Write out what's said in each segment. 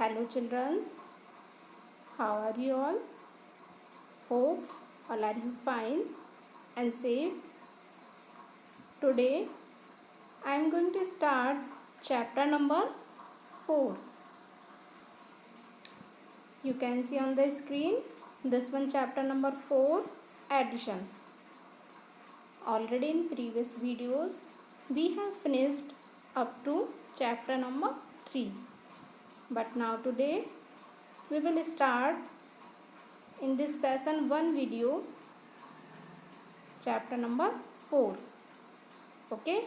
Hello children, how are you all? Hope all are you fine and safe. Today I am going to start chapter number 4. You can see on the screen this one, chapter number 4, addition. Already in previous videos we have finished up to chapter number 3. But now today we will start in this session 1 video chapter number 4. Okay,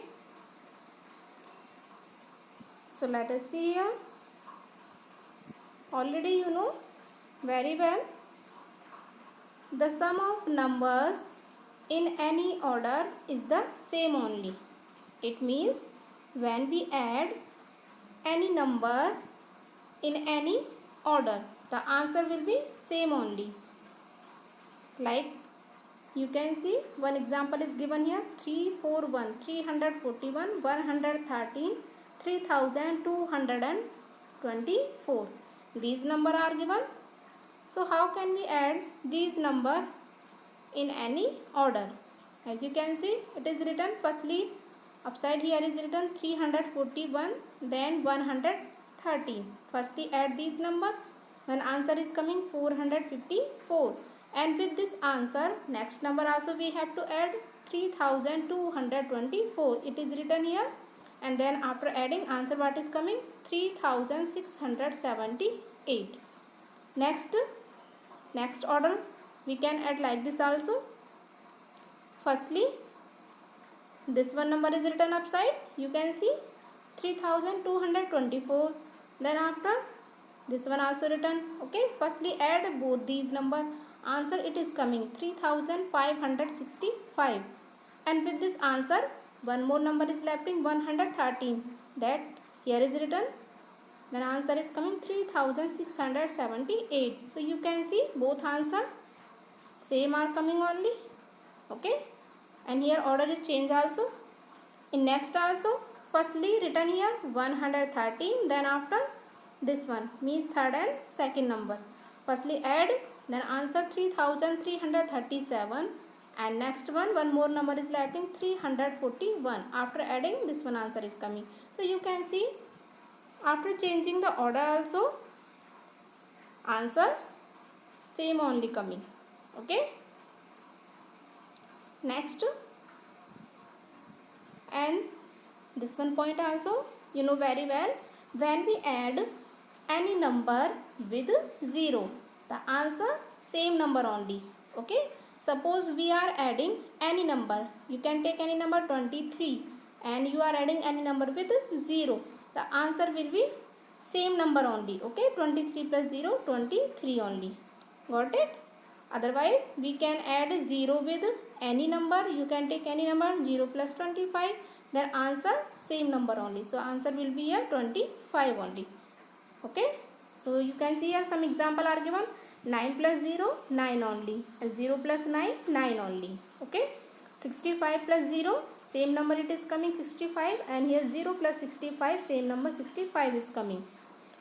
so let us see here. Already you know very well the sum of numbers in any order is the same only. It means when we add any number in any order, the answer will be same only. Like you can see one example is given here: 341, 341, 113, 3224. These numbers are given. So how can we add these numbers in any order? As you can see, it is written firstly upside here is written 341, then 113. Firstly add these numbers, then answer is coming 454. And with this answer, next number also we have to add 3224. It is written here. And then after adding answer, what is coming? 3678. Next order we can add like this also. Firstly, this one number is written upside. You can see 3224. Then after this one also written. Okay, firstly add both these numbers. Answer it is coming 3565. And with this answer, one more number is left in 113. That here is written. Then answer is coming 3678. So you can see both answer same are coming only. Okay, and here order is changed also. In next also, firstly written here 113, then after this one means third and second number. Firstly add, then answer 3337, and next one more number is left in 341. After adding this one answer is coming. So you can see after changing the order also answer same only coming. Okay, next, and this one point also you know very well, when we add any number with 0, the answer same number only. Okay, suppose we are adding any number, you can take any number 23, and you are adding any number with 0, the answer will be same number only. Okay, 23 plus 0, 23 only. Got it? Otherwise we can add 0 with any number. You can take any number 0 plus 25, then answer same number only. So answer will be here 25 only. Okay, so you can see here some example are given. 9 plus 0, 9 only. 0 plus 9, 9 only. Okay, 65 plus 0, same number it is coming 65, and here 0 plus 65, same number 65 is coming.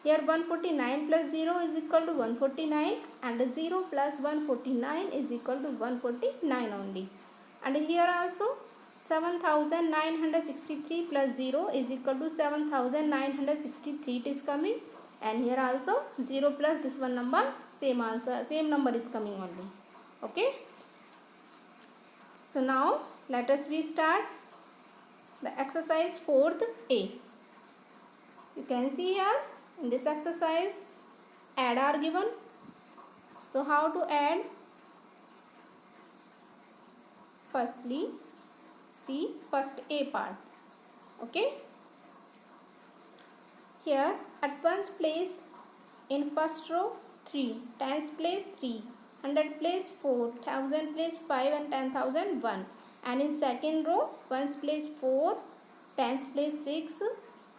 Here 149 plus 0 is equal to 149, and 0 plus 149 is equal to 149 only. And here also 7963 plus 0 is equal to 7963 it is coming, and here also 0 plus this one number, same answer, same number is coming only. Okay, so now let us we start the exercise 4th A. You can see here in this exercise add are given. So how to add? Firstly see first A part. Okay, here at ones place in first row 3, tens place 3, 100 place 4, 1000 place 5, and 10,000 1. And in second row ones place 4, tens place 6,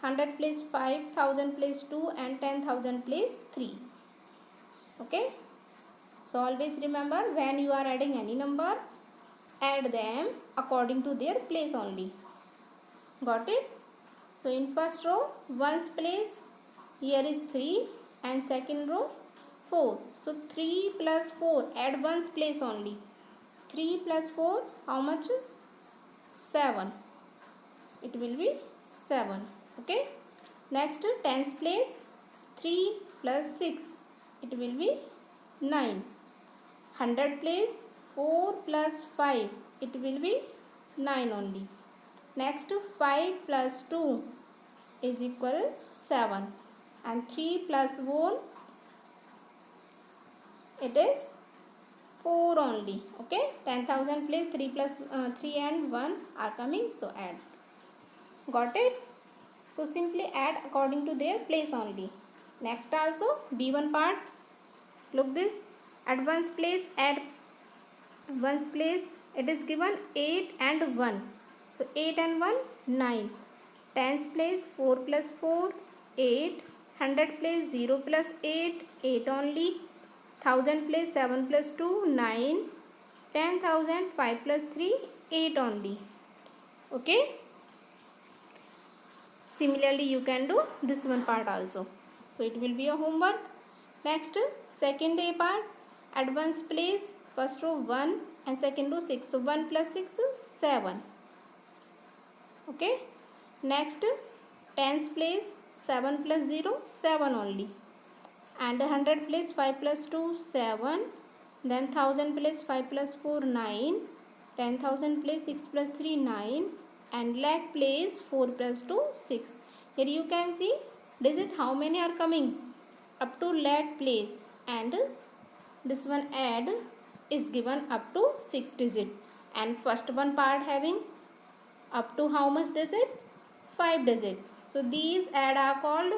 100 place 5, 1000 place 2, and 10,000 place 3. Okay, so always remember, when you are adding any number, add them according to their place only. Got it? So in first row ones place here is 3, and second row 4. So 3 plus 4, add ones place only. 3 plus 4, how much? 7. It will be 7. Okay. Next, tens place 3 plus 6. It will be 9. 100 place 4 plus 5. It will be 9 only. Next, 5 plus 2 is equal 7. And 3 plus 1, it is 4 only. Okay. 10,000 place 3 plus 3 and 1 are coming. So add. Got it? So simply add according to their place only. Next also B1 part. Look this. At ones place, add ones place. It is given 8 and 1. So 8 and 1, 9. Tens place 4 plus 4, 8. 100 place 0 plus 8, 8 only. 1000 place 7 plus 2, 9. 10,000 5 plus 3, 8 only. Okay. Similarly, you can do this one part also. So it will be a homework. Next, second A part. At ones place, first row 1 and second row 6. So 1 plus 6 is 7. Okay. Next, tens place 7 plus 0, 7 only. And 100 place 5 plus 2, 7. Then 1000 place 5 plus 4, 9. 10,000 place 6 plus 3, 9. And lakh place 4 plus 2, 6. Here you can see digit how many are coming up to lakh place, and this one add is given up to 6 digit, and first one part having up to how much digit? 5 digit. So these add are called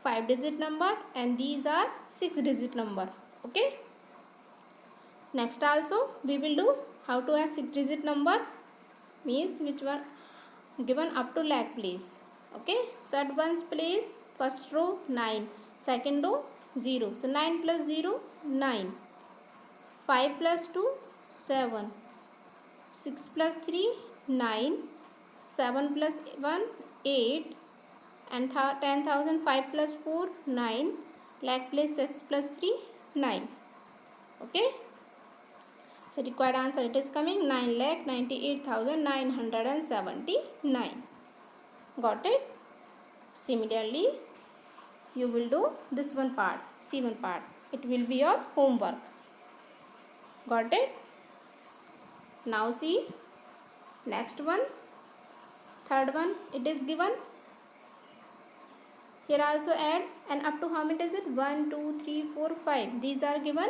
5 digit number and these are 6 digit number. Okay. Next also we will do how to add 6 digit number, means which one given up to lakh place. Okay. So at ones place, first row 9, second row 0. So 9 plus 0, 9. 5 plus 2, 7. 6 plus 3, 9. 7 plus 1, 8. And 10,000 5 plus 4, 9. Lakh place 6 plus 3, 9. Okay. So required answer, it is coming 9,98,979. Got it? Similarly, you will do this one part, C1 part. It will be your homework. Got it? Now see next one, third one. It is given. Here also add, and up to how many digit? 1, 2, 3, 4, 5. These are given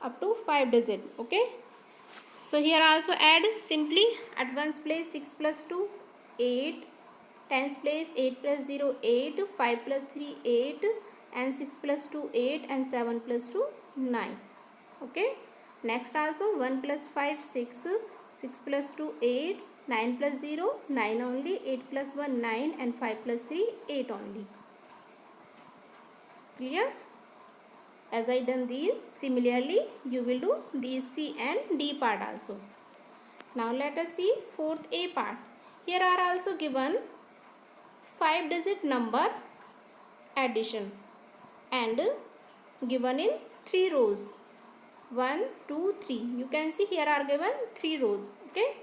up to 5 digit. Okay. So here also add simply. At ones place 6 plus 2, 8. Tens place 8 plus 0, 8. 5 plus 3, 8. And 6 plus 2, 8. And 7 plus 2, 9. Okay. Next also 1 plus 5, 6. 6 plus 2, 8. 9 plus 0, 9 only. 8 plus 1, 9. And 5 plus 3, 8 only. Clear? As I done these, similarly you will do these C and D part also. Now let us see fourth A part. Here are also given 5 digit number addition and given in 3 rows. 1, 2, 3. You can see here are given 3 rows. Okay.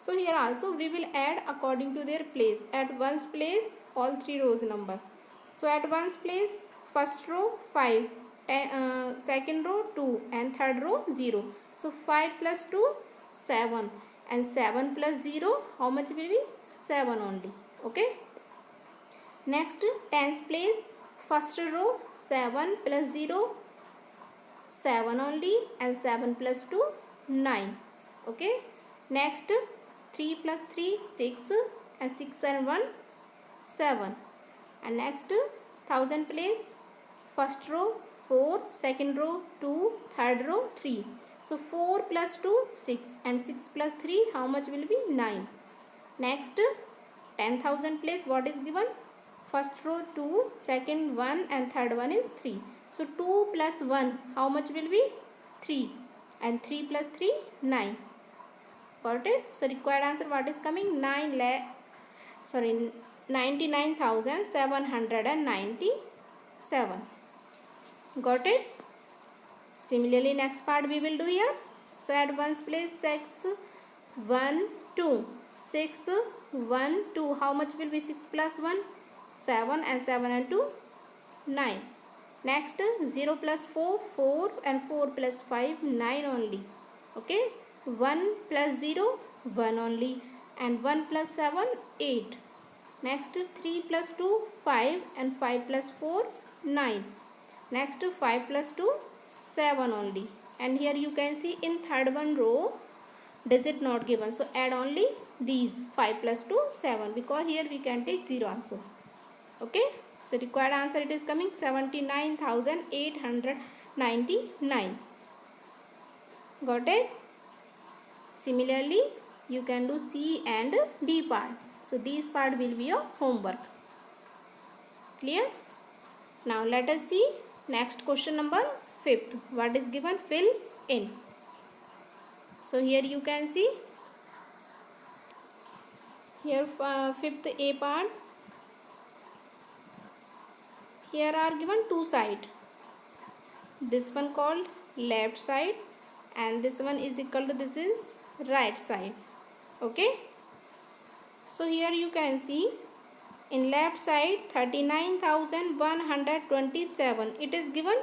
So here also we will add according to their place. At ones place all 3 rows number. So at ones place, first row 5, second row 2 and third row 0. So 5 plus 2, 7, and 7 plus 0, how much will be? 7 only. Okay. Next, tens place, first row 7 plus 0, 7 only, and 7 plus 2, 9. Okay. Next, 3 plus 3, 6, and 6 and 1, 7. And next, 1000 place, first row 4, second row 2, third row 3. So 4 plus 2, 6, and 6 plus 3, how much will be? 9. Next, 10,000 place, what is given? First row 2, second 1, and third one is 3. So 2 plus 1, how much will be? 3. And 3 plus 3, 9. Got it? So required answer, what is coming? 99,797. Got it? Similarly, next part we will do here. So at ones place 6 1 2, 6 1 2. How much will be 6 plus 1? 7, and 7 and 2 9. Next 0 plus 4 4, and 4 plus 5 9 only. Okay, 1 plus 0 1 only, and 1 plus 7 8. Next 3 plus 2 5, and 5 plus 4 9. Next 5 plus 2 7 only, and here you can see in third one row digit not given, so add only these 5 plus 2 7, because here we can take 0 also. Okay, so required answer it is coming 79,899. Got it? Similarly, you can do C and D part. So these part will be your homework. Clear? Now let us see next question number 5th. What is given? Fill in. So here you can see here 5th A part. Here are given two sides. This one called left side, and this one is equal to this is right side. Okay. So here you can see in left side 39,127. It is given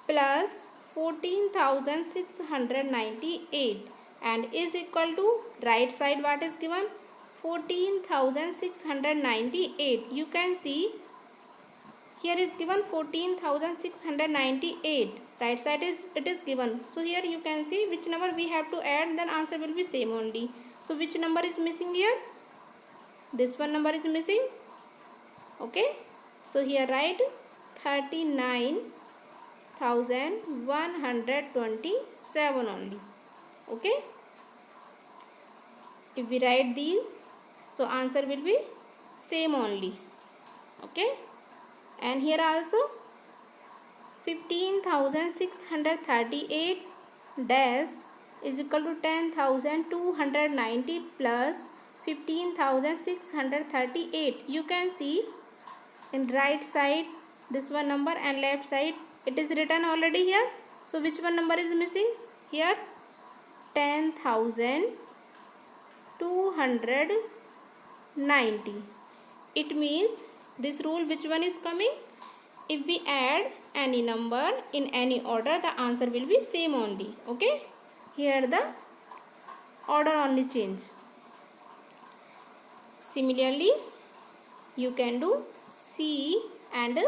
plus 14,698, and is equal to right side what is given 14,698. You can see here is given 14,698. Right side is it is given. So here you can see which number we have to add, then answer will be same only. So which number is missing here? This one number is missing. Okay. So here write 39,127 only. Okay. If we write these, so answer will be same only. Okay. And here also 15,638 dash is equal to 10,290 plus 15,638. You can see in right side this one number, and left side it is written already here. So which one number is missing here? 10,290. It means this rule which one is coming? If we add any number in any order, the answer will be same only. Okay, here the order only change. Similarly, you can do C and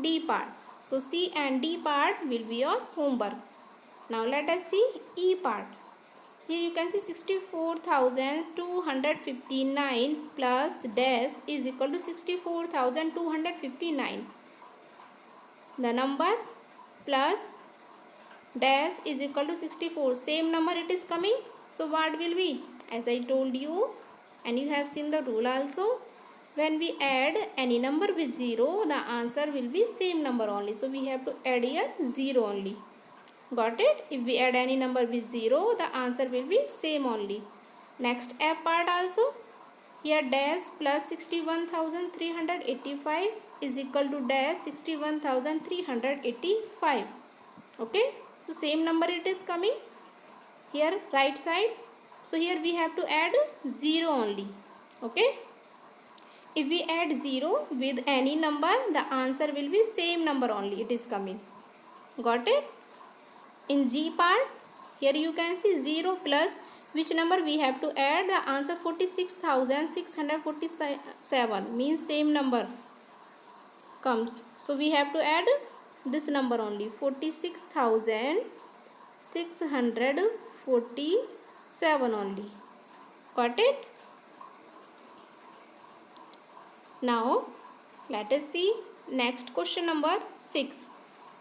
D part. So C and D part will be your homework. Now let us see E part. Here you can see 64,259 plus dash is equal to 64,259. The number plus dash is equal to 64. Same number it is coming. So what will be? As I told you, and you have seen the rule also, when we add any number with 0, the answer will be same number only. So we have to add here 0 only. Got it? If we add any number with 0, the answer will be same only. Next F part also. Here dash plus 61,385 is equal to dash 61,385. Okay. So same number it is coming. Here right side. So here we have to add 0 only. Okay. If we add 0 with any number, the answer will be same number only. It is coming. Got it? In G part, here you can see 0 plus which number we have to add? The answer 46,647 means same number comes. So we have to add this number only, 46,647 only. Got it? Now let us see next question number 6.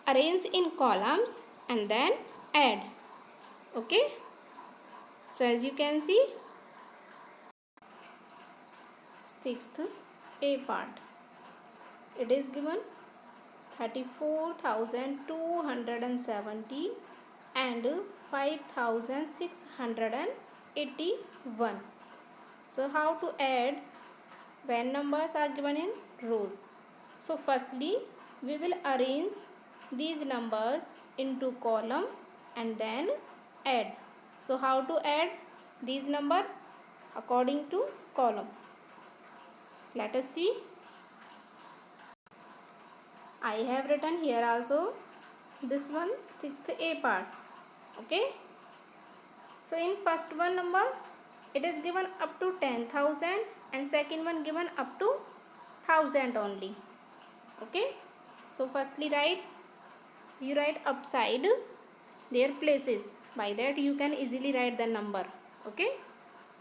Arrange in columns and then add. Okay. So as you can see, 6th A part, it is given 34,270 and 5,681. So how to add when numbers are given in rows? So firstly we will arrange these numbers into column and then add. So how to add these number according to column? Let us see. I have written here also this one, sixth A part. Okay. So in first one number it is given up to 10,000 and second one given up to 1,000 only. Okay. So firstly you write upside their places. By that you can easily write the number. Okay.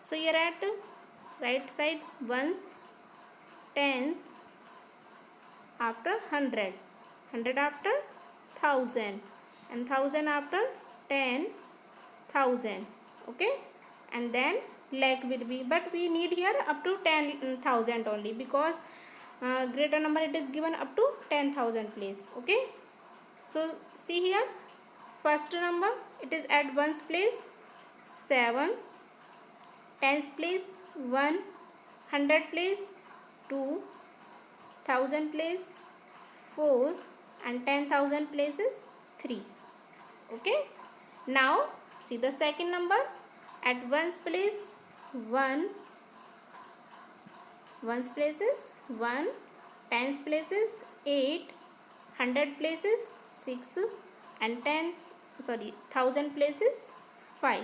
So here at right side ones, tens after 100, 100 after 1,000 and 1,000 after 10,000. Okay. And then lakh will be, but we need here up to 10,000 only, because greater number it is given up to 10,000 place. Okay. So see here, first number it is at ones place 7, tens place 1, 100 place 2, 1,000 place 4 and 10,000 places 3. Okay. Now see the second number at ones place 1, ones places 1, tens places 8, 100 places 6 and 1,000 places 5.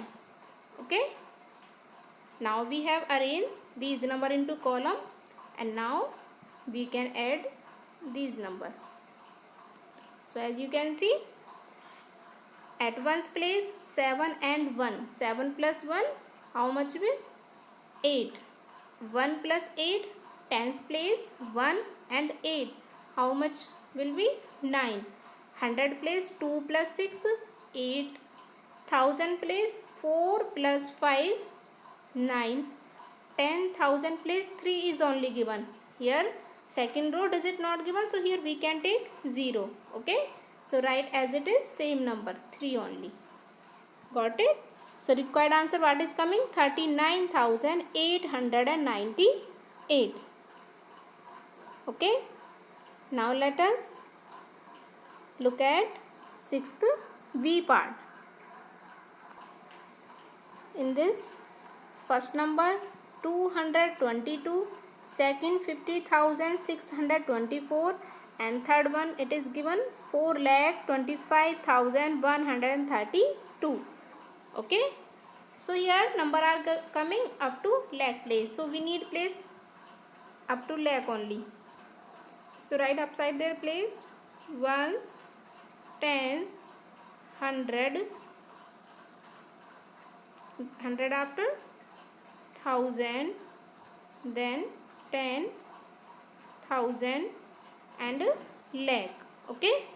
Okay. Now we have arranged these number into column and now we can add these number. So as you can see, at ones place 7 and 1. 7 plus 1, how much will? 8. 1 plus 8, tens place 1 and 8. How much will be? 9. 100 place 2 plus 6, 8. 1,000 place 4 plus 5, 9. 10,000 place 3 is only given. Here second row digit not given, so here we can take 0. Okay. So write as it is, same number 3 only. Got it? So required answer what is coming? 39,898. Okay. Now let us look at sixth B part. In this, first number 222, second 50,624 and third one it is given 4,25,132. Okay. So here number are coming up to lakh place. So we need place up to lakh only. So write upside their place ones, tens, 100, 100 after 1,000, then 10,000 and lakh. Okay.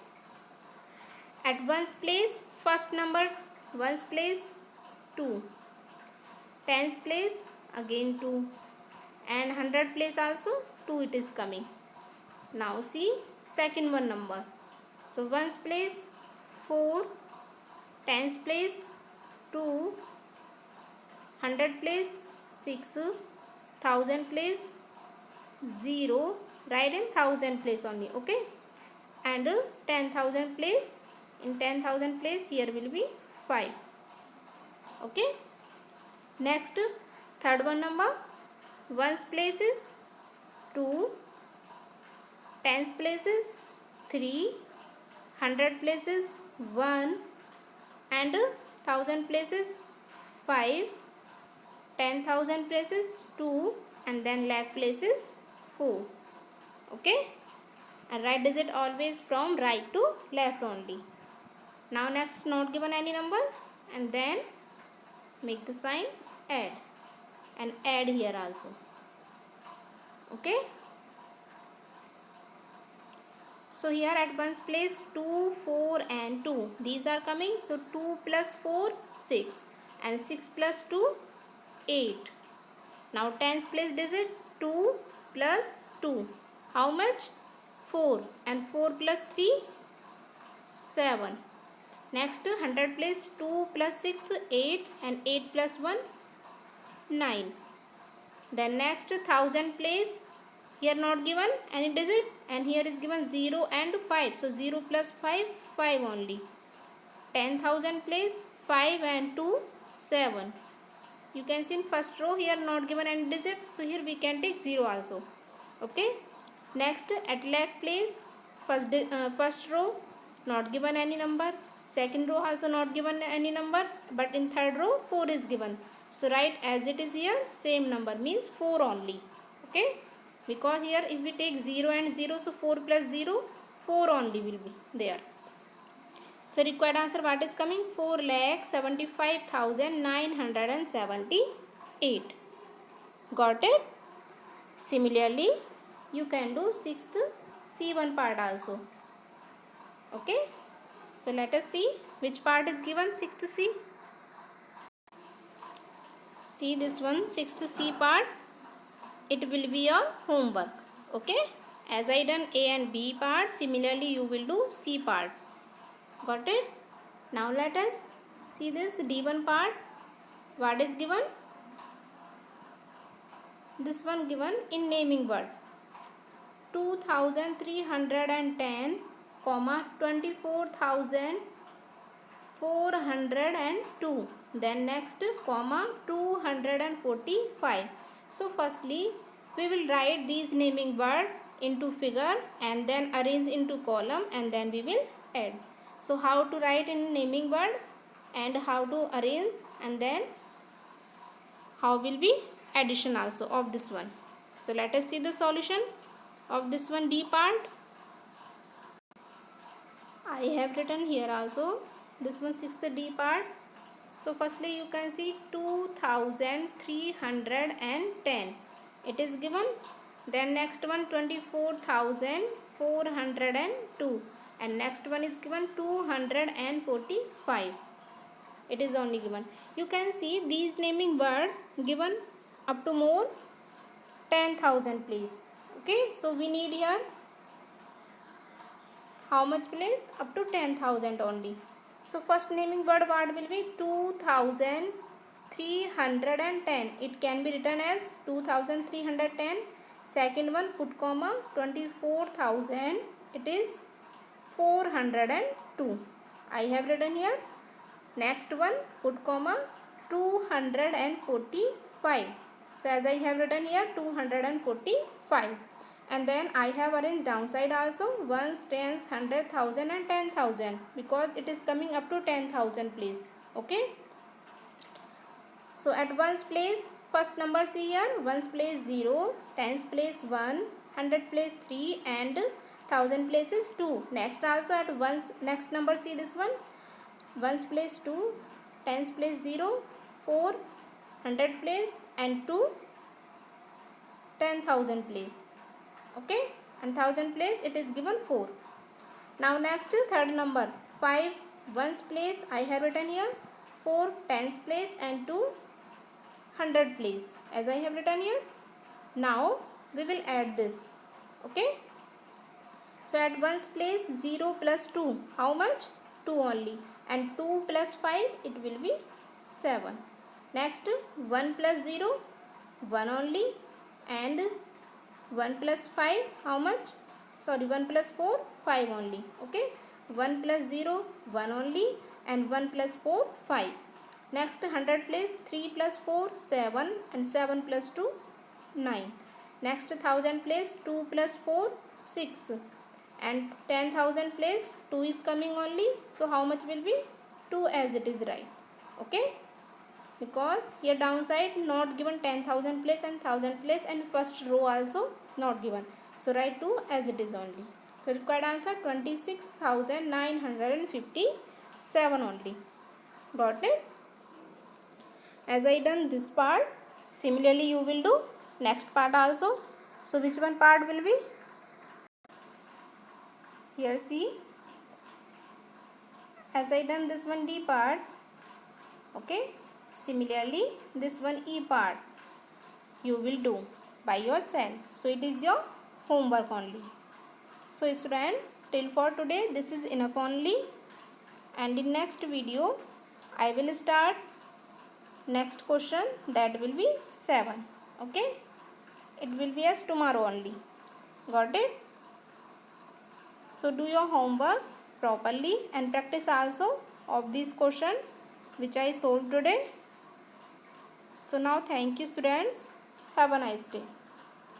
At ones place, first number ones place 2, tens place again 2 and 100 place also 2 it is coming. Now see second one number. So ones place 4, tens place 2, 100 place 6, 1,000 place 0, write in 1,000 place only. Okay. And 10,000 place, in 10,000 place here will be 5. Okay. Next third one number, ones places 2, tens places 3, 100 places 1 and 1,000 places 5, 10,000 places 2 and then lakh places 4. Okay. And write digit always from right to left only. Now next, not given any number and then make the sign add and add here also. Okay. So here at ones place 2, 4 and 2. These are coming. So 2 plus 4, 6 and 6 plus 2, 8. Now tens place digit 2 plus 2. How much? 4 and 4 plus 3, 7. Next 100 place 2 plus 6, 8 and 8 plus 1, 9. Then next 1,000 place, here not given any digit, and here is given 0 and 5. So 0 plus 5, 5 only. 10,000 place 5 and 2, 7. You can see in first row here not given any digit, so here we can take 0 also. Okay. Next, at lakh place, first row not given any number, second row also not given any number, but in third row 4 is given. So write as it is here, same number means 4 only. Okay. Because here if we take 0 and 0, so 4 plus 0, 4 only will be there. So required answer what is coming? 4,75,978. Got it? Similarly, you can do 6th C1 part also. Okay. So let us see which part is given 6th C. See this one 6th C part. It will be your homework. Okay. As I done A and B part, similarly you will do C part. Got it? Now let us see this D1 part. What is given? This one given in naming word. 2,310, 24,402. Then next, 245. So firstly, we will write these naming word into figure and then arrange into column and then we will add. So how to write in naming word and how to arrange and then how will be addition also of this one. So let us see the solution of this one D part. I have written here also this one 6th D part. So firstly you can see 2,310. It is given. Then next one 24,402 and next one is given 245. It is only given. You can see these naming word given up to more 10,000 please. Okay, so we need here how much place? Up to 10,000 only. So first naming word what will be? 2,310. It can be written as 2,310. Second one put comma 24,000. It is 402. I have written here. Next one put comma 245. So as I have written here 245. And then I have arranged downside also ones, tens, 100,000 and 10,000 because it is coming up to 10,000 please. Okay. So at ones place first number see here, ones place 0, tens place 1, 100 place 3 and 1000 places 2. Next also at ones next number see this one, ones place 2, tens place 0, 4, 100 place and 2, 10,000 place. Okay, and 1000 place it is given 4. Now next third number 5 ones place I have written here, 4 tens place and 2 100 place as I have written here. Now we will add this. Okay, so at ones place 0 plus 2 how much? 2 only, and 2 plus 5 it will be 7. Next 1 plus 0 1 only, and 1 plus 5 how much? Sorry, 1 plus 4 5 only. Okay, 1 plus 0 1 only and 1 plus 4 5. Next 100 place 3 plus 4 7 and 7 plus 2 9. Next 1000 place 2 plus 4 6 and 10,000 place 2 is coming only. So how much will be? 2 as it is right. Okay, because here downside not given 10,000 place and 1000 place and first row also not given. So write 2 as it is only. So required answer 26,957 only. Got it? As I done this part, similarly you will do next part also. So which one part will be? Here see, as I done this one D part. Okay, similarly this one E part you will do by yourself. So it is your homework only. So student, till for today this is enough only, and in next video I will start next question, that will be 7. Okay, it will be as tomorrow only. Got it? So do your homework properly and practice also of this question which I solved today. So now thank you students. Have a nice day.